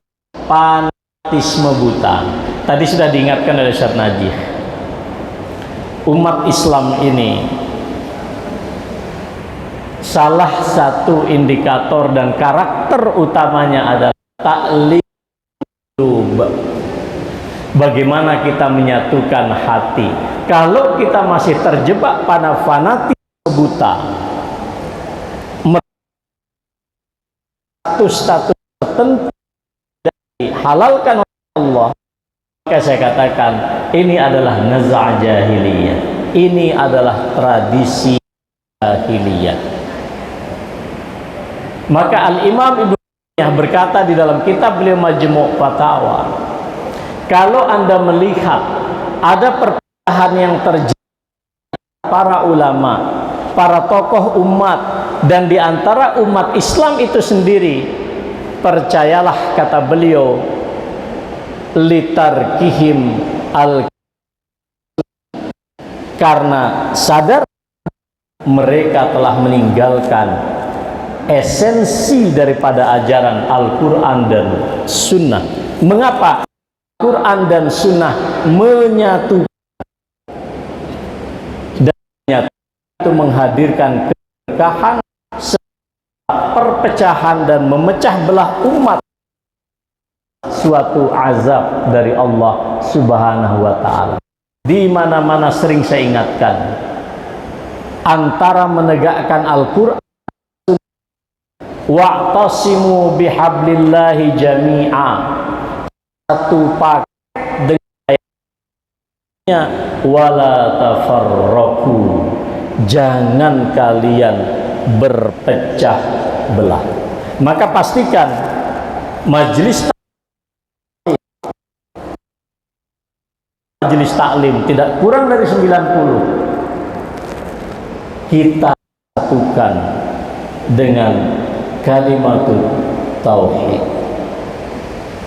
fanatisme buta. Tadi sudah diingatkan oleh Syekh Najih. Umat Islam ini salah satu indikator dan karakter utamanya adalah ta'lim. Bagaimana kita menyatukan hati. Kalau kita masih terjebak pada fanatisme buta, status tertentu dihalalkan oleh Allah, maka saya katakan ini adalah naz'a jahiliyah, ini adalah tradisi jahiliyah. Maka Al-Imam Ibnu Taimiyah berkata di dalam kitab beliau Majmu' Fatawa, kalau Anda melihat ada perpecahan yang terjadi para ulama, para tokoh umat, dan di antara umat Islam itu sendiri, percayalah kata beliau, litarkihim al, karena sadar mereka telah meninggalkan esensi daripada ajaran Al-Quran dan Sunnah. Mengapa? Al-Quran dan Sunnah menyatukan dan itu menghadirkan keberkahan, perpecahan dan memecah belah umat, suatu azab dari Allah Subhanahu wa ta'ala. Di mana-mana sering saya ingatkan, antara menegakkan Al-Quran, wa'tasimu bihablillahi jami'a, satu paket dengannya, wala tafarraqu, jangan kalian berpecah belah. Maka pastikan majelis taklim tidak kurang dari 90 kita satukan dengan kalimatul tauhid,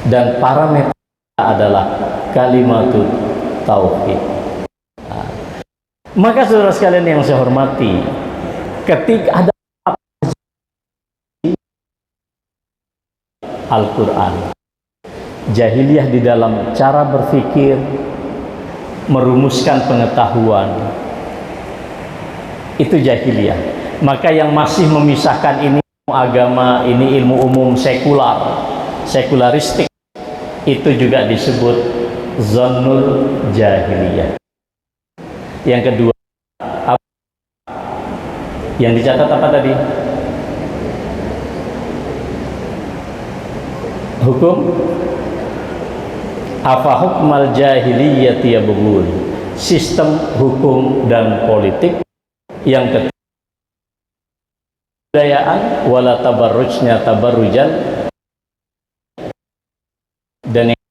dan parameter adalah kalimatul tauhid. Maka saudara sekalian yang saya hormati, ketika ada Al-Quran, jahiliyah di dalam cara berpikir, merumuskan pengetahuan, itu jahiliyah. Maka yang masih memisahkan ini agama, ini ilmu umum sekular, sekularistik, itu juga disebut zannul jahiliyah. Yang kedua, yang dicatat apa tadi? Hukum afa hukmal jahiliyyati yabghun, sistem hukum dan politik. Yang ketiga, budayaan, wala tabarrujnya tabarrujan, dan yang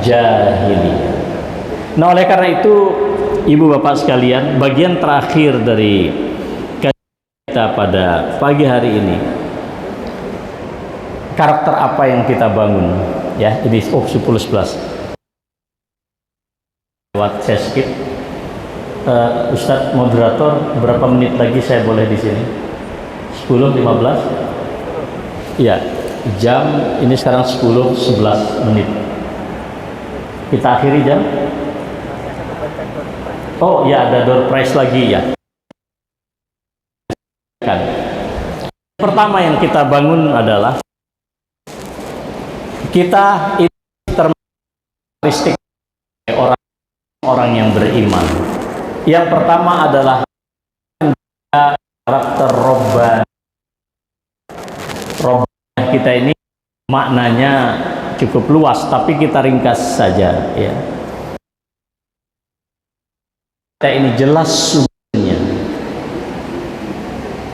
jahiliyah. Nah, oleh karena itu ibu bapak sekalian, bagian terakhir dari kita pada pagi hari ini, karakter apa yang kita bangun, ya. Ini 10-11 lewat saya skip. Ustadz moderator, berapa menit lagi saya boleh di sini? 10-15? Ya, jam ini sekarang 10-11 menit. Kita akhiri jam. Oh ya, ada door prize lagi ya. Pertama yang kita bangun adalah Kita itu termasuk orang-orang yang beriman. Yang pertama adalah karakter robbani. Robbani kita ini maknanya cukup luas, tapi kita ringkas saja ya. Kita ini jelas sumbernya,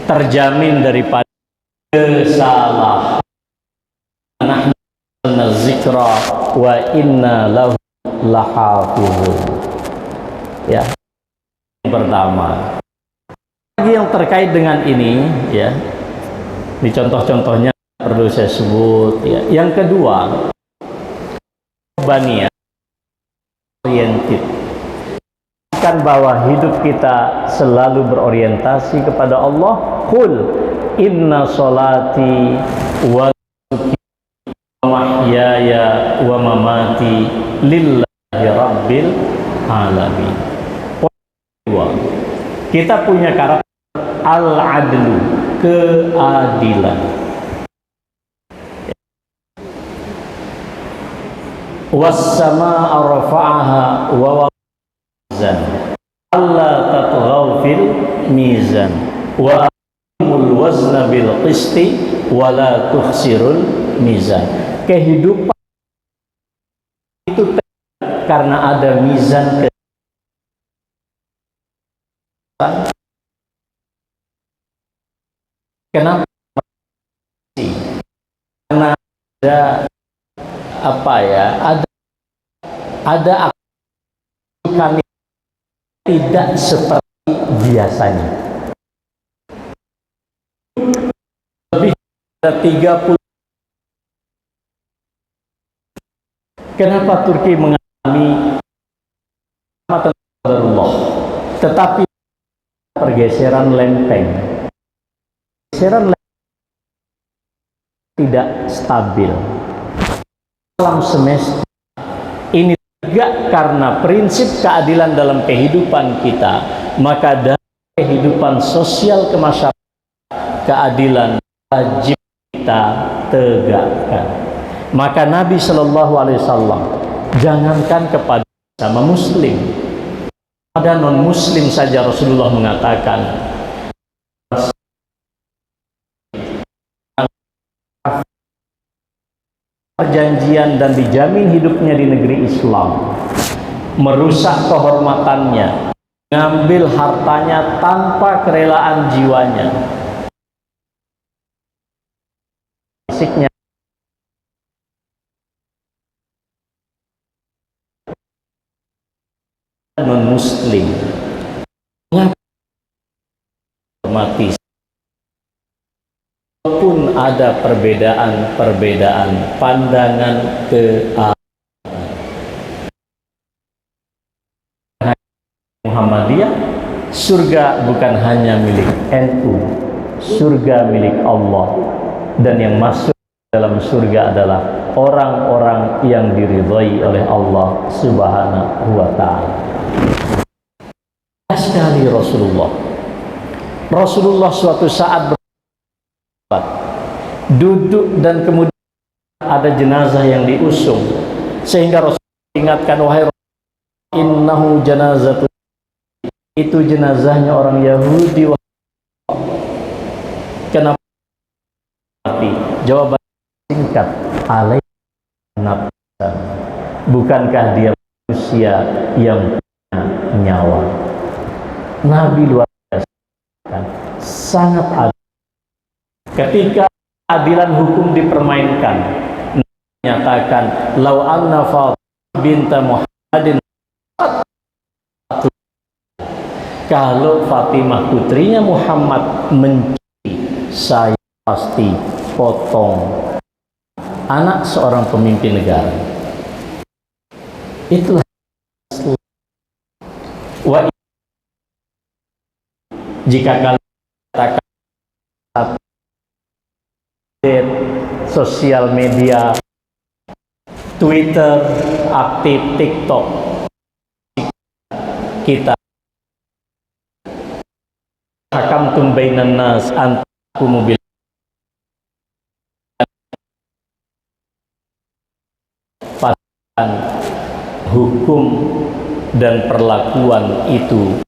terjamin daripada kesalahan. Nahnu nazzikra wa inna lahu lahafizun. Ya. Yang pertama. Lagi yang terkait dengan ini ya. Di contoh-contohnya perlu saya sebut ya. Yang kedua, Bania oriented, kan bahwa hidup kita selalu berorientasi kepada Allah. Qul inna sholati wa nusuki wa mahyaya wa mamati lillahi rabbil alamin. Kedua, kita punya karakter al-adlu, keadilan. Was-samaa'a rafa'aha wa wazan alla tatghaw fil mizan wa aqimul wazna bil qisti wa la tukhsirul mizan. Kehidupan itu karena ada mizan. Kenapa? Karena ada apa ya? Ada kami tidak seperti biasanya. Lebih dari 30. Kenapa Turki mengalami Allah? Tetapi pergeseran lempeng. Pergeseran lempeng tidak stabil. Dalam semesta ini juga karena prinsip keadilan dalam kehidupan kita, maka dalam kehidupan sosial kemasyarakatan keadilan wajib kita tegakkan. Maka Nabi Shallallahu Alaihi Wasallam jangankan kepada sama muslim, pada non muslim saja Rasulullah mengatakan perjanjian dan dijamin hidupnya di negeri Islam, merusak kehormatannya, mengambil hartanya tanpa kerelaan jiwanya, fisiknya non muslim mati. Walaupun ada perbedaan pandangan Muhammadiyah, surga bukan hanya milik NU, surga milik Allah, dan yang masuk dalam surga adalah orang-orang yang diridhai oleh Allah Subhanahu wa Ta'ala. Sekali Rasulullah suatu saat duduk dan kemudian ada jenazah yang diusung, sehingga Rasul ingatkan, wahai Rasul, innahu janazatu, itu jenazahnya orang Yahudi. Kenapa mati? Jawaban singkat, alaihi nafsan, bukankah dia manusia yang punya nyawa? Nabi luar biasa, sangat adil. Ketika keadilan hukum dipermainkan, menyatakan lau anna Fatimah binta Muhammadin, kalau Fatimah putrinya Muhammad mencuri, saya pasti potong anak seorang pemimpin negara. Itulah jika kalian katakan sosial media, Twitter, aktif TikTok, kita hakamtum bainan nas antakum bil hukum dan perlakuan itu.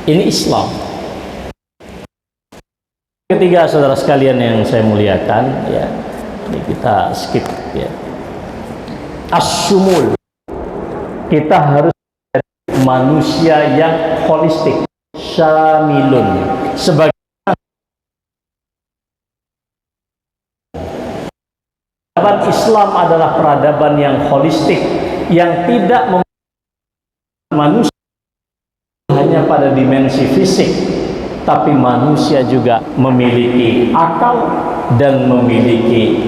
Ini Islam. Ketiga, saudara sekalian yang saya muliakan, ya, ini kita skip, ya. As-syumul. Kita harus menjadi manusia yang holistik, syamilun. Sebagai peradaban Islam adalah peradaban yang holistik, yang tidak manusia hanya pada dimensi fisik, tapi manusia juga memiliki akal dan memiliki.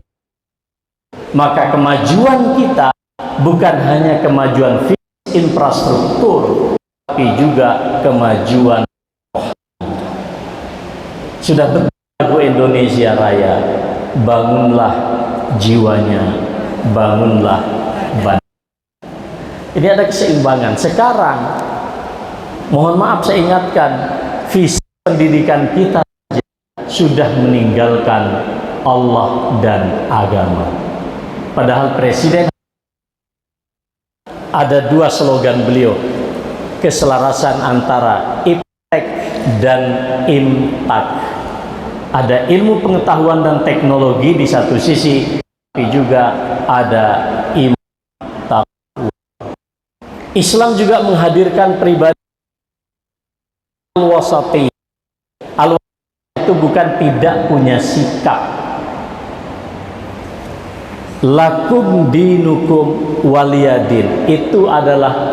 Maka kemajuan kita bukan hanya kemajuan fisik infrastruktur, tapi juga kemajuan. Sudah betul Indonesia Raya, bangunlah jiwanya, bangunlah badan. Ini ada keseimbangan. Sekarang mohon maaf saya ingatkan, visi pendidikan kita sudah meninggalkan Allah dan agama. Padahal Presiden ada dua slogan beliau, keselarasan antara iptek dan imtak. Ada ilmu pengetahuan dan teknologi di satu sisi, tapi juga ada imtak. Islam juga menghadirkan pribadi al-wasati. Al-wasati itu bukan tidak punya sikap. Lakum dinukum waliyadin, itu adalah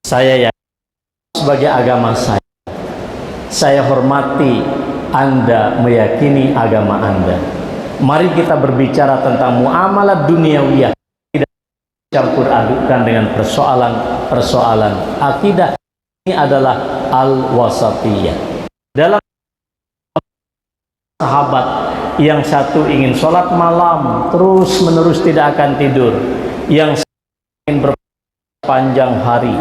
saya ya, sebagai agama saya hormati Anda meyakini agama Anda. Mari kita berbicara tentang muamalah duniawiyah, tidak campur adukkan dengan persoalan akidah. Ini adalah al-wasatiyah. Dalam sahabat, yang satu ingin sholat malam terus menerus tidak akan tidur, yang satu ingin berpanjang hari,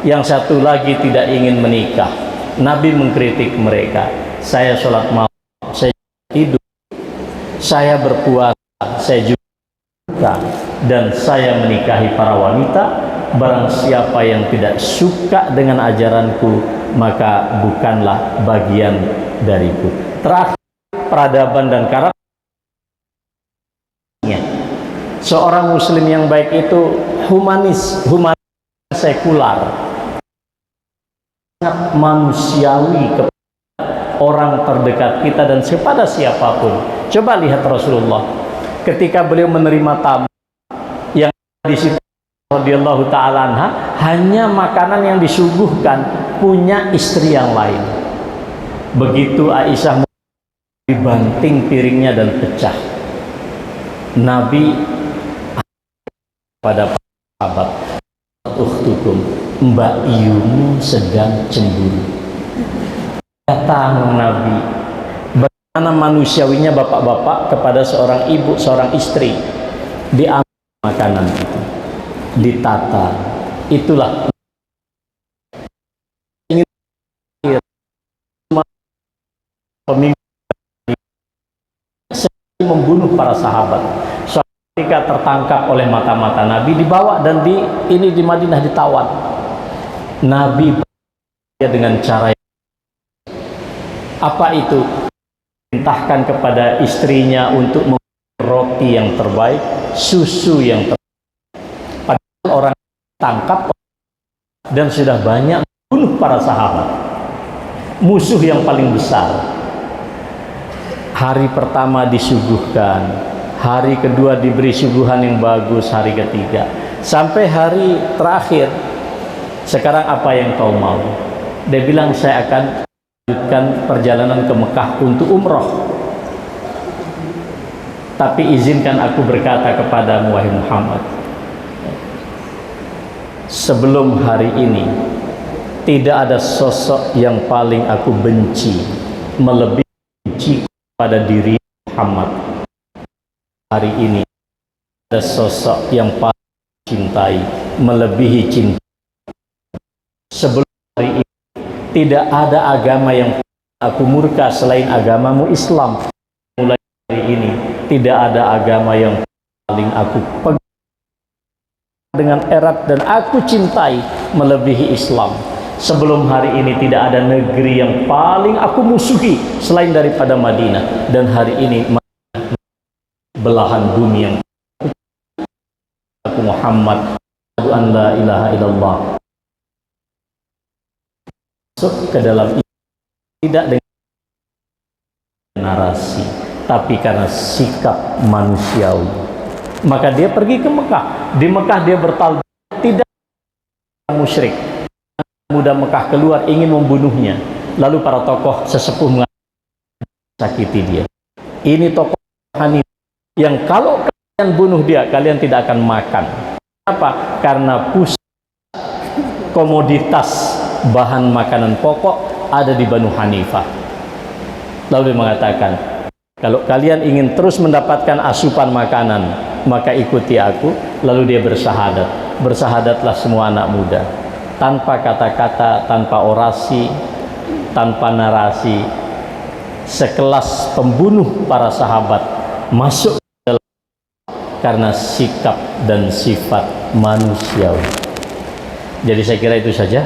yang satu lagi tidak ingin menikah. Nabi mengkritik mereka, saya sholat malam, saya tidur, saya berpuasa, saya juga, dan saya menikahi para wanita. Barang siapa yang tidak suka dengan ajaranku, maka bukanlah bagian dariku. Terakhir, peradaban dan karakternya. Seorang muslim yang baik itu humanis sekular, sangat manusiawi kepada orang terdekat kita dan kepada siapapun. Coba lihat Rasulullah ketika beliau menerima tamu yang di situ radhiyallahu ta'ala anha, hanya makanan yang disuguhkan punya istri yang lain. Begitu Aisyah dibanting piringnya dan pecah, Nabi pada sahabat, ukhtukum, mbak Iyumu sedang cemburu. Datang Nabi, bagaimana manusiawinya bapak-bapak kepada seorang ibu, seorang istri, diambil makanan itu, ditata. Itulah pemimpin membunuh para sahabat. Ketika tertangkap oleh mata-mata Nabi, dibawa dan di Madinah ditawan. Nabi dengan cara apa itu? Perintahkan kepada istrinya untuk membuat roti yang terbaik, susu yang terbaik. Padahal orang tangkap dan sudah banyak membunuh para sahabat, musuh yang paling besar. Hari pertama disuguhkan, hari kedua diberi suguhan yang bagus, hari ketiga, sampai hari terakhir. Sekarang apa yang kau mau? Dia bilang, saya akan lanjutkan perjalanan ke Mekah untuk umroh, tapi izinkan aku berkata kepadamu, wahai Muhammad, sebelum hari ini tidak ada sosok yang paling aku benci melebihi benci pada diri Muhammad. Hari ini ada sosok yang paling cintai melebihi cinta. Sebelum hari ini tidak ada agama yang aku murka. murka selain agamamu Islam. Mulai dari ini tidak ada agama yang paling aku pegang dengan erat dan aku cintai melebihi Islam. Sebelum hari ini tidak ada negeri yang paling aku musuhi selain daripada Madinah, dan hari ini belahan bumi yang aku Muhammad an la ilaha illallah masuk ke dalam, tidak dengan narasi tapi karena sikap manusiawi. Maka dia pergi ke Mekah. Di Mekah dia bertalbiyah, tidak musyrik. Muda Mekah keluar ingin membunuhnya, lalu para tokoh sesepuh sakiti dia. Ini tokoh Hanif yang kalau kalian bunuh dia, kalian tidak akan makan. Apa? Karena pusat komoditas bahan makanan pokok ada di Banu Hanifah. Lalu dia mengatakan, kalau kalian ingin terus mendapatkan asupan makanan, maka ikuti aku. Lalu dia bersahadat. Bersahadatlah semua anak muda, tanpa kata-kata, tanpa orasi, tanpa narasi. Sekelas pembunuh para sahabat masuk karena sikap dan sifat manusiawi. Jadi saya kira itu saja.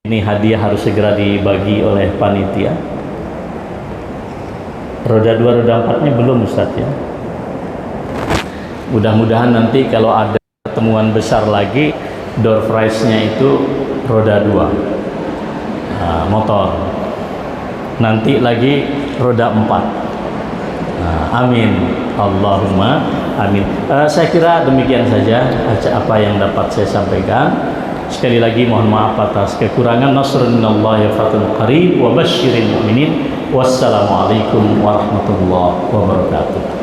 Ini hadiah harus segera dibagi oleh panitia. Roda 2, roda 4-nya belum Ustadz ya. Mudah-mudahan nanti kalau ada pertemuan besar lagi, door prize-nya itu roda 2 motor. Nanti lagi roda 4. Amin. Allahumma amin. Saya kira demikian saja apa yang dapat saya sampaikan. Sekali lagi mohon maaf atas kekurangan. Nasrun minallahi wa fathun qarib wa basyiril mu'minin. Wassalamualaikum warahmatullahi wabarakatuh.